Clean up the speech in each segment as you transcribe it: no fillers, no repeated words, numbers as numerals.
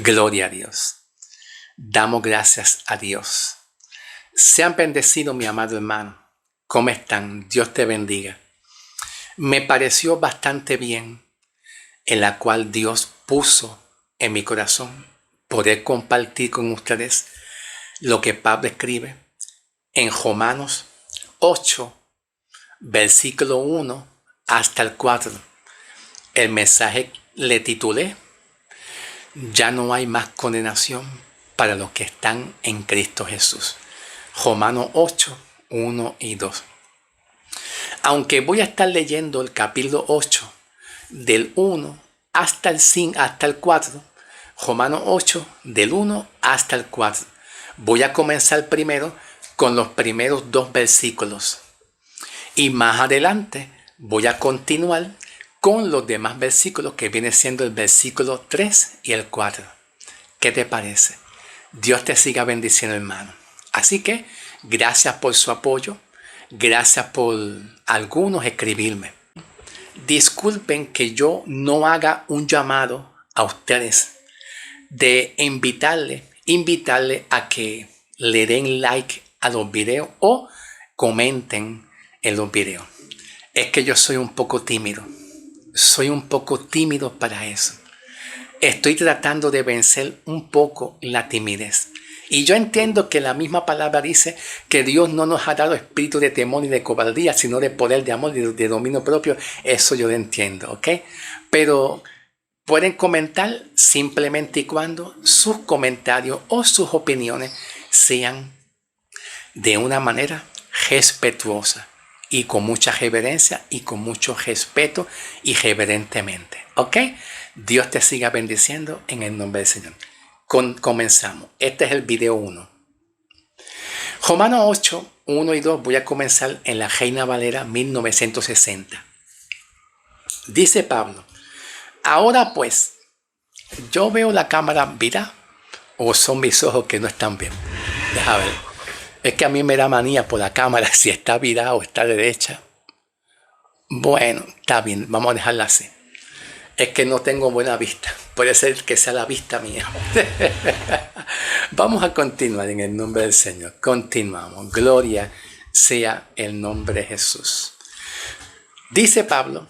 Gloria a Dios. Damos gracias a Dios. Sean bendecidos, mi amado hermano. ¿Cómo están? Dios te bendiga. Me pareció bastante bien en la cual Dios puso en mi corazón poder compartir con ustedes lo que Pablo escribe en Romanos 8, versículo 1 hasta el 4. El mensaje le titulé: ya no hay más condenación para los que están en Cristo Jesús. Romanos 8, 1 y 2. Aunque voy a estar leyendo el capítulo 8 del 1 hasta el 4, Romanos 8 del 1 hasta el 4. Voy a comenzar primero con los primeros 2 versículos y más adelante voy a continuar con los demás versículos, que viene siendo el versículo 3 y el 4. ¿Qué te parece? Dios te siga bendiciendo, hermano. Así que gracias por su apoyo. Gracias por algunos escribirme. Disculpen que yo no haga un llamado a ustedes de invitarle a que le den like a los videos o comenten en los videos. Es que yo soy un poco tímido. Soy un poco tímido para eso. Estoy tratando de vencer un poco la timidez. Y yo entiendo que la misma palabra dice que Dios no nos ha dado espíritu de temor ni de cobardía, sino de poder, de amor y de dominio propio. Eso yo lo entiendo, ¿ok? Pero pueden comentar simplemente y cuando sus comentarios o sus opiniones sean de una manera respetuosa y con mucha reverencia y con mucho respeto y reverentemente, ¿ok? Dios te siga bendiciendo en el nombre del Señor. Comenzamos. Este es el video 1. Romanos 8, 1 y 2. Voy a comenzar en la Reina Valera 1960. Dice Pablo: ahora pues, yo veo la cámara virada, o son mis ojos que no están bien. Deja ver. Es que a mí me da manía por la cámara si está virada o está derecha. Bueno, está bien, vamos a dejarla así. Es que no tengo buena vista. Puede ser que sea la vista mía. Vamos a continuar en el nombre del Señor. Continuamos. Gloria sea el nombre de Jesús. Dice Pablo: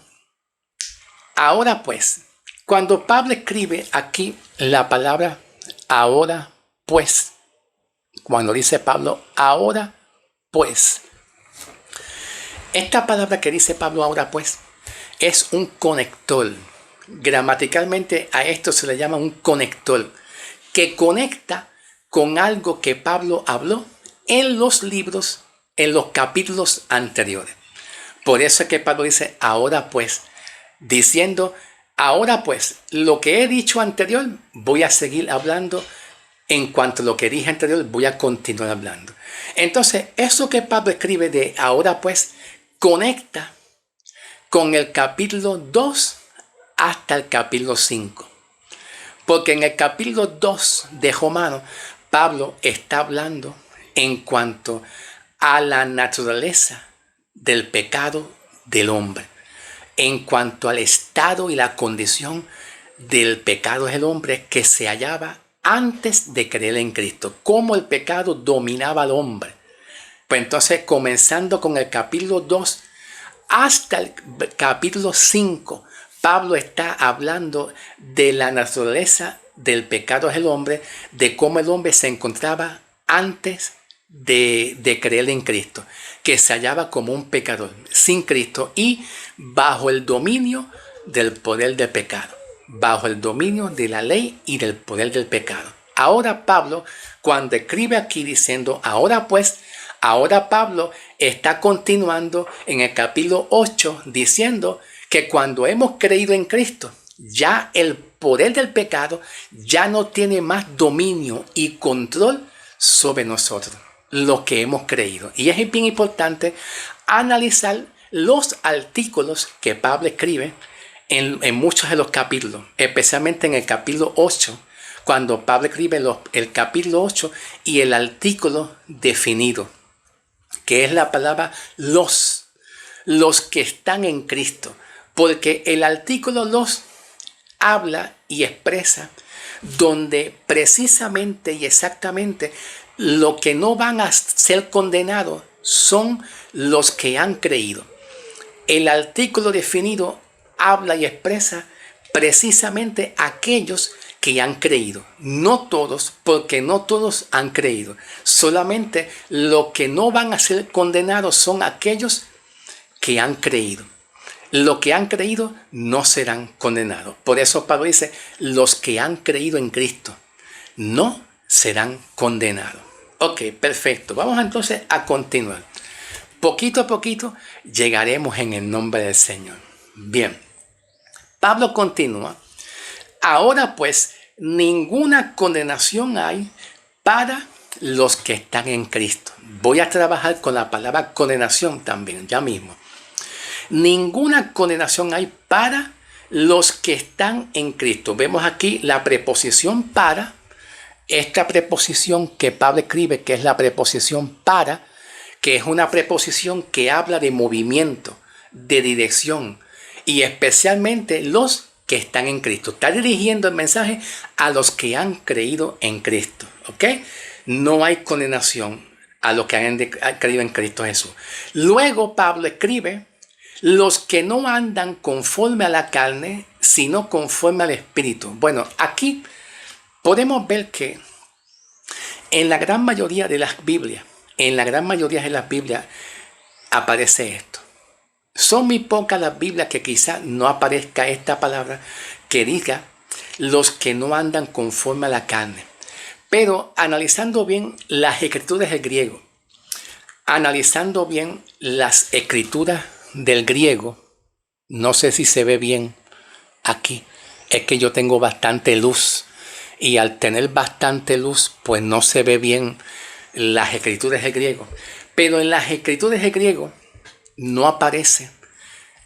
ahora pues. Cuando Pablo escribe aquí la palabra ahora pues, cuando dice Pablo ahora pues, esta palabra que dice Pablo ahora pues es un conector. Gramaticalmente a esto se le llama un conector, que conecta con algo que Pablo habló en los libros, en los capítulos anteriores. Por eso es que Pablo dice ahora pues, diciendo ahora pues, lo que he dicho anterior voy a seguir hablando. En cuanto a lo que dije anterior, voy a continuar hablando. Entonces, eso que Pablo escribe de ahora pues, conecta con el capítulo 2 hasta el capítulo 5. Porque en el capítulo 2 de Romanos, Pablo está hablando en cuanto a la naturaleza del pecado del hombre. En cuanto al estado y la condición del pecado del hombre que se hallaba antes de creer en Cristo. Cómo el pecado dominaba al hombre. Pues entonces, comenzando con el capítulo 2 hasta el capítulo 5, Pablo está hablando de la naturaleza del pecado del hombre, de cómo el hombre se encontraba antes de creer en Cristo, que se hallaba como un pecador sin Cristo y bajo el dominio del poder del pecado, bajo el dominio de la ley y del poder del pecado. Ahora Pablo, cuando escribe aquí diciendo ahora pues, ahora Pablo está continuando en el capítulo 8 diciendo que cuando hemos creído en Cristo, ya el poder del pecado ya no tiene más dominio y control sobre nosotros, lo que hemos creído. Y es bien importante analizar los artículos que Pablo escribe en muchos de los capítulos, especialmente en el capítulo 8, cuando Pablo escribe el capítulo 8 y el artículo definido, que es la palabra los que están en Cristo. Porque el artículo 2 habla y expresa donde precisamente y exactamente lo que no van a ser condenados son los que han creído. El artículo definido habla y expresa precisamente aquellos que han creído. No todos, porque no todos han creído. Solamente los que no van a ser condenados son aquellos que han creído. Los que han creído no serán condenados. Por eso Pablo dice, los que han creído en Cristo no serán condenados. Ok, perfecto. Vamos entonces a continuar. Poquito a poquito llegaremos en el nombre del Señor. Bien, Pablo continúa. Ahora pues, ninguna condenación hay para los que están en Cristo. Voy a trabajar con la palabra condenación también, ya mismo. Ninguna condenación hay para los que están en Cristo. Vemos aquí la preposición para. Esta preposición que Pablo escribe, que es la preposición para, que es una preposición que habla de movimiento, de dirección, y especialmente los que están en Cristo. Está dirigiendo el mensaje a los que han creído en Cristo. ¿Ok? No hay condenación a los que han creído en Cristo Jesús. Luego Pablo escribe, los que no andan conforme a la carne, sino conforme al Espíritu. Bueno, aquí podemos ver que en la gran mayoría de las Biblias, aparece esto. Son muy pocas las Biblias que quizás no aparezca esta palabra que diga los que no andan conforme a la carne. Pero analizando bien las escrituras del griego, analizando bien las escrituras del griego, no sé si se ve bien aquí, es que yo tengo bastante luz y al tener bastante luz pues no se ve bien las escrituras del griego, pero en las escrituras del griego no aparece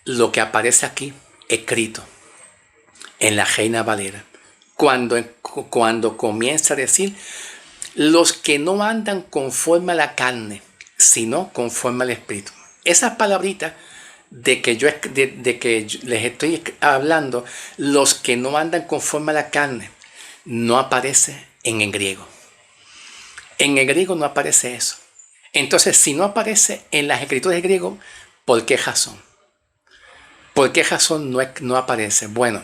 lo que aparece aquí escrito en la Reina Valera cuando comienza a decir los que no andan conforme a la carne sino conforme al Espíritu. Esas palabritas de que les estoy hablando, los que no andan conforme a la carne, no aparece en el griego. En el griego no aparece eso. Entonces, si no aparece en las escrituras del griego, ¿por qué razón? ¿Por qué razón no aparece? Bueno,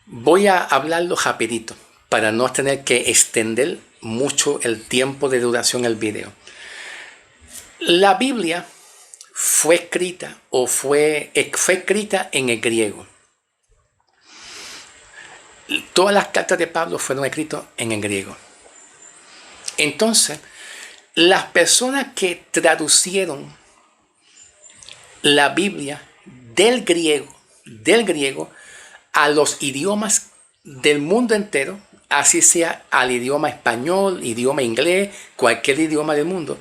voy a hablarlo rapidito para no tener que extender mucho el tiempo de duración del video. La Biblia fue escrita en el griego. Todas las cartas de Pablo fueron escritas en el griego. Entonces, las personas que traducieron la Biblia del griego a los idiomas del mundo entero, así sea al idioma español, idioma inglés, cualquier idioma del mundo,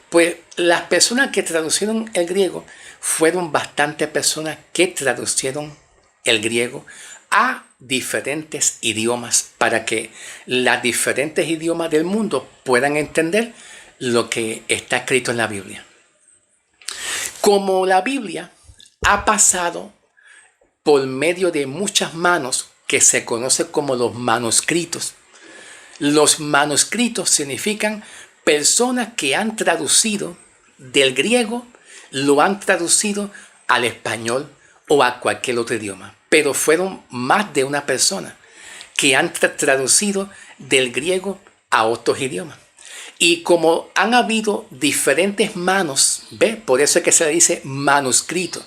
pues las personas que traducieron el griego fueron bastantes personas que traducieron el griego a diferentes idiomas para que los diferentes idiomas del mundo puedan entender lo que está escrito en la Biblia. Como la Biblia ha pasado por medio de muchas manos que se conoce como los manuscritos. Los manuscritos significan personas que han traducido del griego, lo han traducido al español o a cualquier otro idioma. Pero fueron más de una persona que han traducido del griego a otros idiomas. Y como han habido diferentes manos, ¿ve? Por eso es que se le dice manuscrito.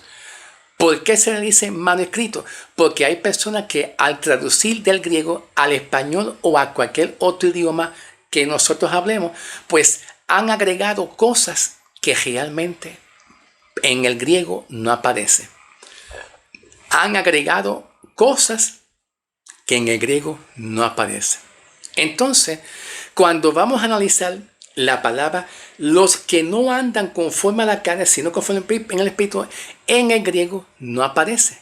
¿Por qué se le dice manuscrito? Porque hay personas que al traducir del griego al español o a cualquier otro idioma que nosotros hablemos, pues han agregado cosas que realmente en el griego no aparecen. Han agregado cosas que en el griego no aparecen. Entonces, cuando vamos a analizar la palabra, los que no andan conforme a la carne, sino conforme en el Espíritu, en el griego no aparece.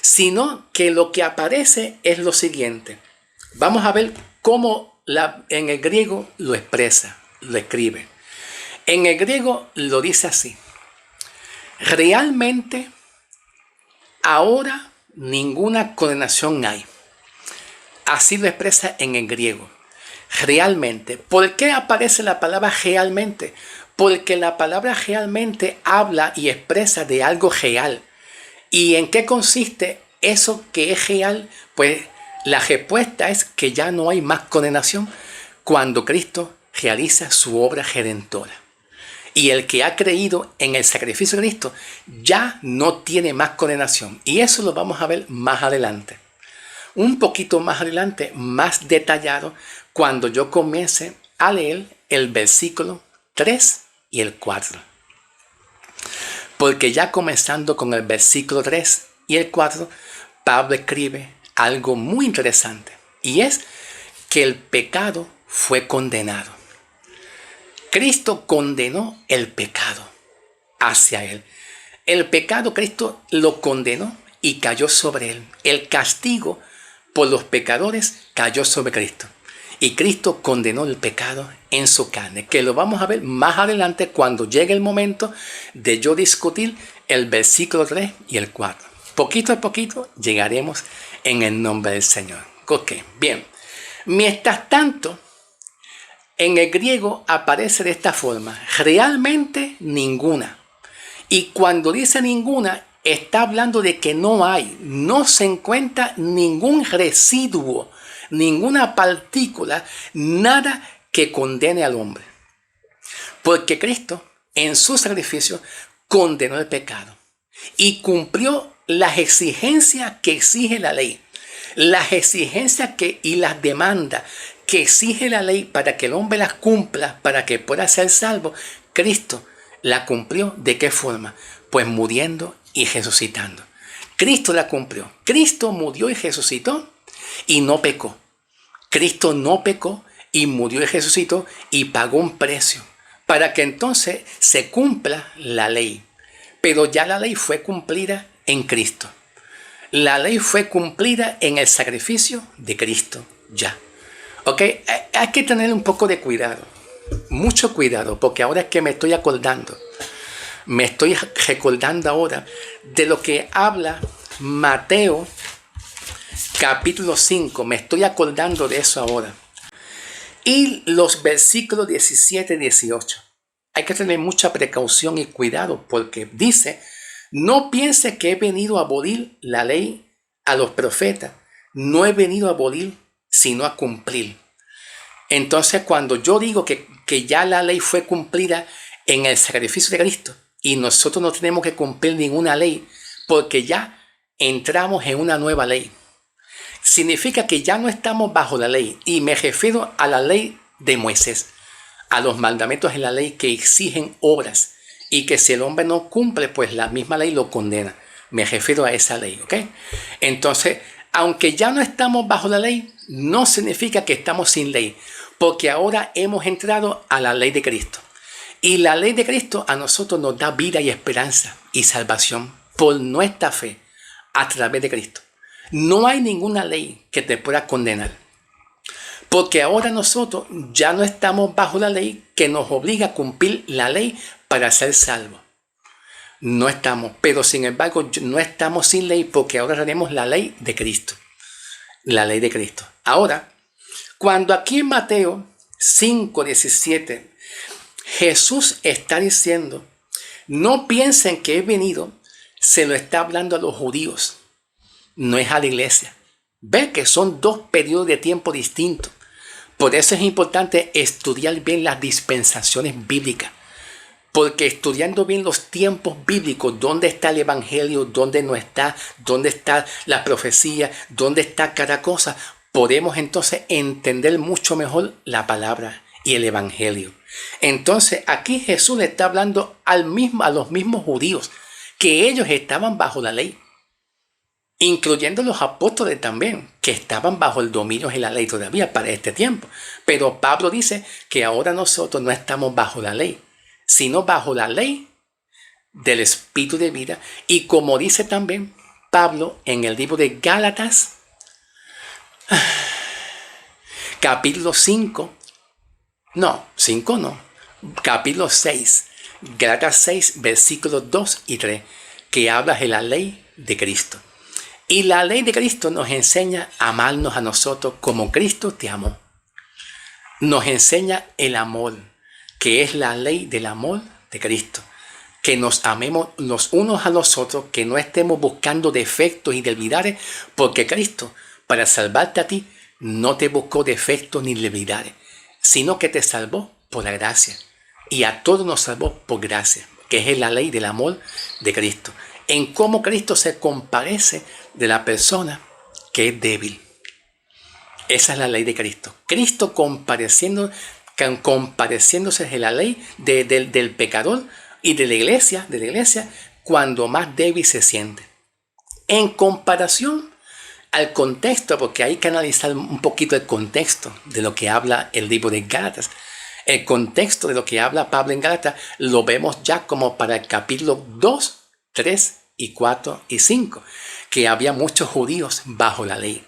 Sino que lo que aparece es lo siguiente. Vamos a ver cómo en el griego lo expresa, lo escribe. En el griego lo dice así. Realmente, ahora ninguna condenación hay Así lo expresa en el griego. Realmente. ¿Por qué aparece la palabra realmente? Porque la palabra realmente habla y expresa de algo real. ¿Y en qué consiste eso que es real? Pues la respuesta es que ya no hay más condenación cuando Cristo realiza su obra redentora. Y el que ha creído en el sacrificio de Cristo ya no tiene más condenación. Y eso lo vamos a ver más adelante. Un poquito más adelante, más detallado, cuando yo comience a leer el versículo 3 y el 4. Porque ya comenzando con el versículo 3 y el 4, Pablo escribe algo muy interesante. Y es que el pecado fue condenado. Cristo condenó el pecado hacia él. El pecado Cristo lo condenó y cayó sobre él. El castigo por los pecadores cayó sobre Cristo. Y Cristo condenó el pecado en su carne, que lo vamos a ver más adelante cuando llegue el momento de yo discutir el versículo 3 y el 4. Poquito a poquito llegaremos en el nombre del Señor. Ok, bien. Mientras tanto, en el griego aparece de esta forma, realmente ninguna. Y cuando dice ninguna, está hablando de que no se encuentra ningún residuo, ninguna partícula, nada que condene al hombre. Porque Cristo, en su sacrificio, condenó el pecado y cumplió las exigencias que exige la ley. Las exigencias y las demandas que exige la ley para que el hombre las cumpla, para que pueda ser salvo, Cristo la cumplió. ¿De qué forma? Pues muriendo y resucitando. Cristo la cumplió. Cristo murió y resucitó y no pecó. Cristo no pecó y murió y resucitó y pagó un precio para que entonces se cumpla la ley. Pero ya la ley fue cumplida en Cristo. La ley fue cumplida en el sacrificio de Cristo ya. ¿Ok? Hay que tener un poco de cuidado. Mucho cuidado, porque ahora es que me estoy acordando. Me estoy recordando ahora de lo que habla Mateo capítulo 5. Me estoy acordando de eso ahora. Y los versículos 17 y 18. Hay que tener mucha precaución y cuidado porque dice, no piense que he venido a abolir la ley a los profetas. No he venido a abolir, sino a cumplir. Entonces, cuando yo digo que ya la ley fue cumplida en el sacrificio de Cristo y nosotros no tenemos que cumplir ninguna ley porque ya entramos en una nueva ley, significa que ya no estamos bajo la ley. Y me refiero a la ley de Moisés, a los mandamientos de la ley que exigen obras y que si el hombre no cumple, pues la misma ley lo condena. Me refiero a esa ley, ¿ok? Entonces, aunque ya no estamos bajo la ley, no significa que estamos sin ley, porque ahora hemos entrado a la ley de Cristo. Y la ley de Cristo a nosotros nos da vida y esperanza y salvación por nuestra fe a través de Cristo. No hay ninguna ley que te pueda condenar, porque ahora nosotros ya no estamos bajo la ley que nos obliga a cumplir la ley para ser salvos. No estamos, pero sin embargo no estamos sin ley porque ahora tenemos la ley de Cristo. La ley de Cristo. Ahora, cuando aquí en Mateo 5:17 Jesús está diciendo, no piensen que he venido, se lo está hablando a los judíos, no es a la iglesia. Ve que son dos periodos de tiempo distintos. Por eso es importante estudiar bien las dispensaciones bíblicas. Porque estudiando bien los tiempos bíblicos, dónde está el evangelio, dónde no está, dónde está la profecía, dónde está cada cosa, podemos entonces entender mucho mejor la palabra y el evangelio. Entonces aquí Jesús le está hablando a los mismos judíos, que ellos estaban bajo la ley, incluyendo los apóstoles también, que estaban bajo el dominio de la ley todavía para este tiempo. Pero Pablo dice que ahora nosotros no estamos bajo la ley, sino bajo la ley del Espíritu de vida. Y como dice también Pablo en el libro de Gálatas, capítulo 5, capítulo 6, Gálatas 6, versículos 2 y 3, que habla de la ley de Cristo. Y la ley de Cristo nos enseña a amarnos a nosotros como Cristo te amó. Nos enseña el amor, que es la ley del amor de Cristo. Que nos amemos los unos a los otros, que no estemos buscando defectos y debilidades, porque Cristo, para salvarte a ti, no te buscó defectos ni debilidades, sino que te salvó por la gracia. Y a todos nos salvó por gracia, que es la ley del amor de Cristo. En cómo Cristo se compadece de la persona que es débil. Esa es la ley de Cristo. Cristo compadeciéndose de la ley del pecador y de la iglesia, cuando más débil se siente. En comparación al contexto, porque hay que analizar un poquito el contexto de lo que habla el libro de Gálatas. El contexto de lo que habla Pablo en Gálatas lo vemos ya como para el capítulo 2, 3 y 4 y 5, que había muchos judíos bajo la ley.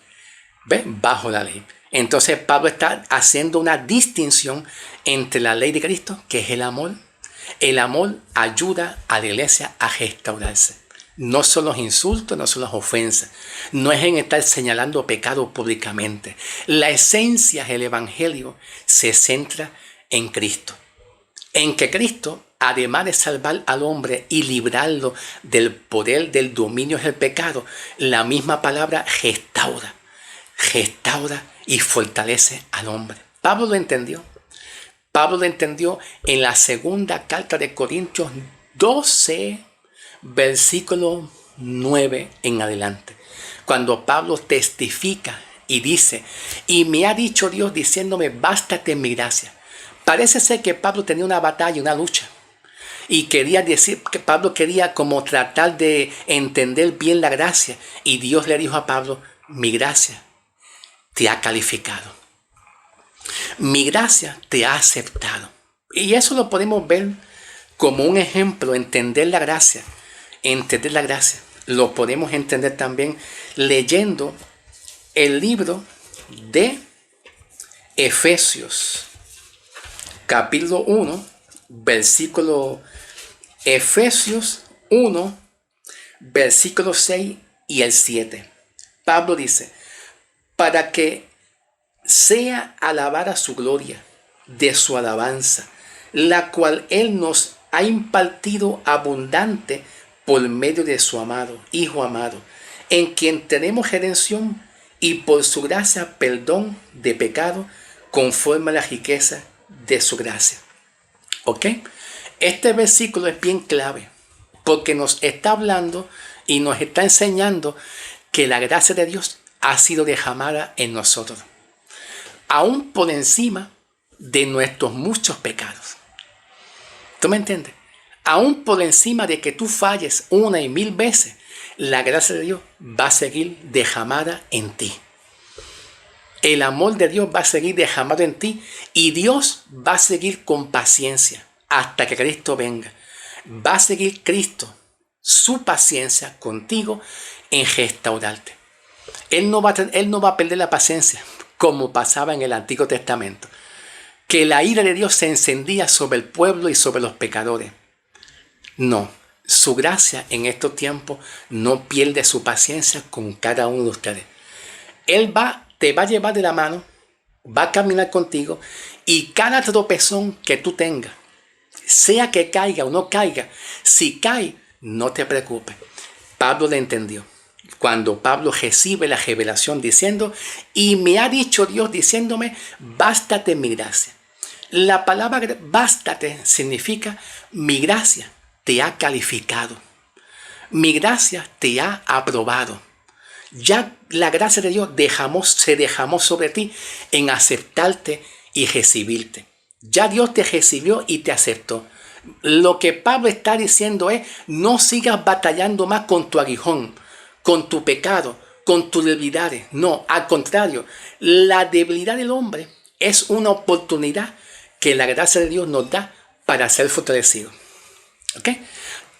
¿Ven? Bajo la ley. Entonces Pablo está haciendo una distinción entre la ley de Cristo, que es el amor. El amor ayuda a la iglesia a restaurarse. No son los insultos, no son las ofensas. No es en estar señalando pecado públicamente. La esencia del evangelio se centra en Cristo. En que Cristo, además de salvar al hombre y librarlo del poder del dominio del pecado, la misma palabra restaura y fortalece al hombre. Pablo lo entendió. Pablo lo entendió en la segunda carta de Corintios 12, versículo 9 en adelante. Cuando Pablo testifica y dice, y me ha dicho Dios diciéndome, bástate en mi gracia. Parece ser que Pablo tenía una batalla, una lucha. Y quería decir que Pablo quería como tratar de entender bien la gracia. Y Dios le dijo a Pablo, mi gracia te ha calificado. Mi gracia te ha aceptado. Y eso lo podemos ver como un ejemplo, entender la gracia. Entender la gracia. Lo podemos entender también leyendo el libro de Efesios. Capítulo 1, versículo Efesios 1, versículo 6 y el 7. Pablo dice, para que sea alabada su gloria de su alabanza, la cual Él nos ha impartido abundante por medio de su amado, Hijo amado, en quien tenemos redención y por su gracia perdón de pecado, conforme a la riqueza de su gracia. ¿Ok? Este versículo es bien clave, porque nos está hablando y nos está enseñando que la gracia de Dios ha sido derramada en nosotros, aún por encima de nuestros muchos pecados. ¿Tú me entiendes? Aún por encima de que tú falles 1 y 1000 veces, la gracia de Dios va a seguir derramada en ti. El amor de Dios va a seguir derramado en ti y Dios va a seguir con paciencia hasta que Cristo venga. Va a seguir Cristo, su paciencia contigo en restaurarte. Él no va a perder la paciencia como pasaba en el Antiguo Testamento, que la ira de Dios se encendía sobre el pueblo y sobre los pecadores. No, su gracia en estos tiempos no pierde su paciencia con cada uno de ustedes. Él te va a llevar de la mano, va a caminar contigo y cada tropezón que tú tengas, sea que caiga o no caiga, si cae, no te preocupes. Pablo le entendió. Cuando Pablo recibe la revelación diciendo, y me ha dicho Dios diciéndome, bástate mi gracia. La palabra bástate significa mi gracia te ha calificado. Mi gracia te ha aprobado. Ya la gracia de Dios se derramó sobre ti en aceptarte y recibirte. Ya Dios te recibió y te aceptó. Lo que Pablo está diciendo es, no sigas batallando más con tu aguijón, con tu pecado, con tus debilidades. No, al contrario, la debilidad del hombre es una oportunidad que la gracia de Dios nos da para ser fortalecidos. ¿Ok?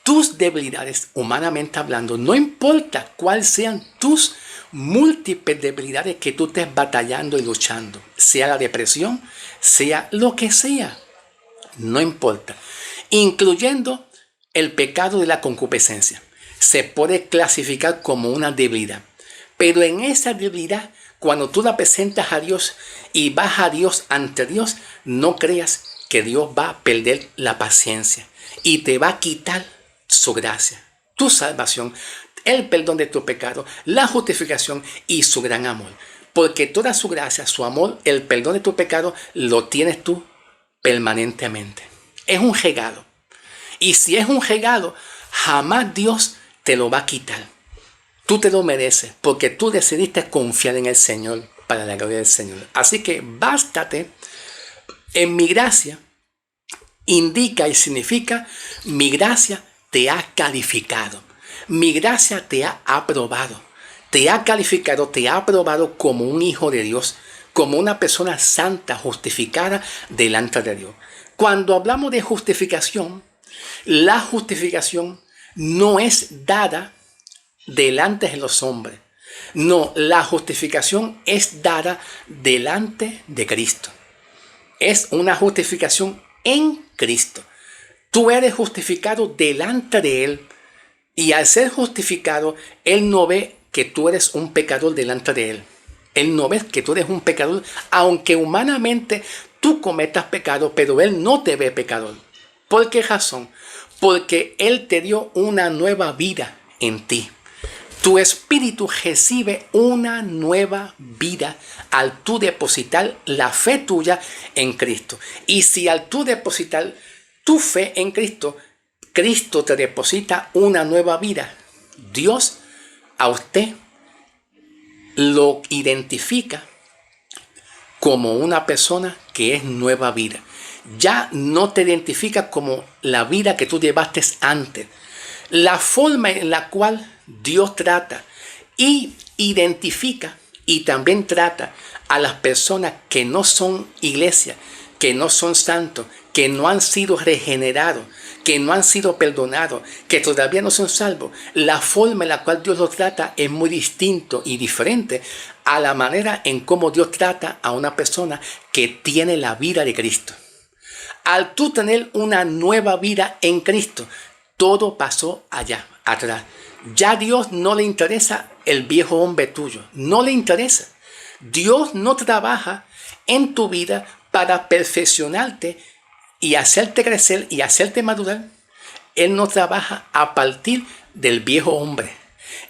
Tus debilidades, humanamente hablando, no importa cuáles sean tus múltiples debilidades que tú estés batallando y luchando, sea la depresión, sea lo que sea, no importa, incluyendo el pecado de la concupiscencia, se puede clasificar como una debilidad. Pero en esa debilidad, cuando tú la presentas a Dios y vas a Dios ante Dios, no creas que Dios va a perder la paciencia y te va a quitar su gracia, tu salvación, el perdón de tu pecado, la justificación y su gran amor. Porque toda su gracia, su amor, el perdón de tu pecado, lo tienes tú permanentemente. Es un regalo. Y si es un regalo, jamás Dios te lo va a quitar. Tú te lo mereces porque tú decidiste confiar en el Señor para la gloria del Señor. Así que bástate en mi gracia. Indica y significa mi gracia te ha calificado. Mi gracia te ha aprobado. Te ha calificado, te ha aprobado como un hijo de Dios, como una persona santa, justificada delante de Dios. Cuando hablamos de justificación, la justificación no es dada delante de los hombres. No, la justificación es dada delante de Cristo. Es una justificación en Cristo. Tú eres justificado delante de Él. Y al ser justificado, Él no ve que tú eres un pecador delante de Él. Él no ve que tú eres un pecador, aunque humanamente tú cometas pecado, pero Él no te ve pecador. ¿Por qué razón? Porque Él te dio una nueva vida en ti. Tu espíritu recibe una nueva vida al tú depositar la fe tuya en Cristo. Y si al tú depositar tu fe en Cristo, Cristo te deposita una nueva vida. Dios a usted lo identifica como una persona que es nueva vida. Ya no te identifica como la vida que tú llevaste antes. La forma en la cual Dios trata y identifica y también trata a las personas que no son iglesia, que no son santos, que no han sido regenerados, que no han sido perdonados, que todavía no son salvos. La forma en la cual Dios los trata es muy distinto y diferente a la manera en cómo Dios trata a una persona que tiene la vida de Cristo. Al tú tener una nueva vida en Cristo, todo pasó allá, atrás. Ya a Dios no le interesa el viejo hombre tuyo. No le interesa. Dios no trabaja en tu vida para perfeccionarte y hacerte crecer y hacerte madurar. Él no trabaja a partir del viejo hombre.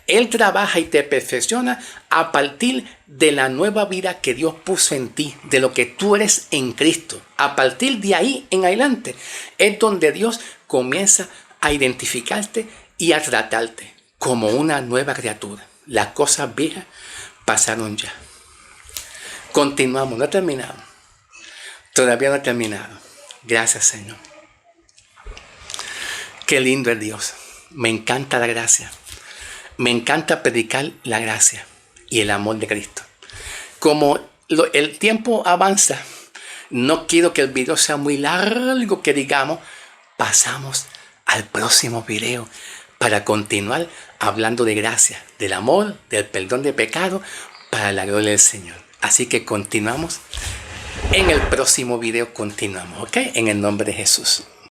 Él trabaja y te perfecciona a partir de la nueva vida que Dios puso en ti, de lo que tú eres en Cristo. A partir de ahí en adelante es donde Dios comienza a identificarte y a tratarte como una nueva criatura. Las cosas viejas pasaron ya. Continuamos, no terminamos. Todavía no he terminado. Gracias, Señor. Qué lindo es Dios. Me encanta la gracia. Me encanta predicar la gracia y el amor de Cristo. Como el tiempo avanza, no quiero que el video sea muy largo, que digamos, pasamos al próximo video para continuar hablando de gracia, del amor, del perdón de pecado, para la gloria del Señor. Así que continuamos. En el próximo video continuamos, ¿ok? En el nombre de Jesús.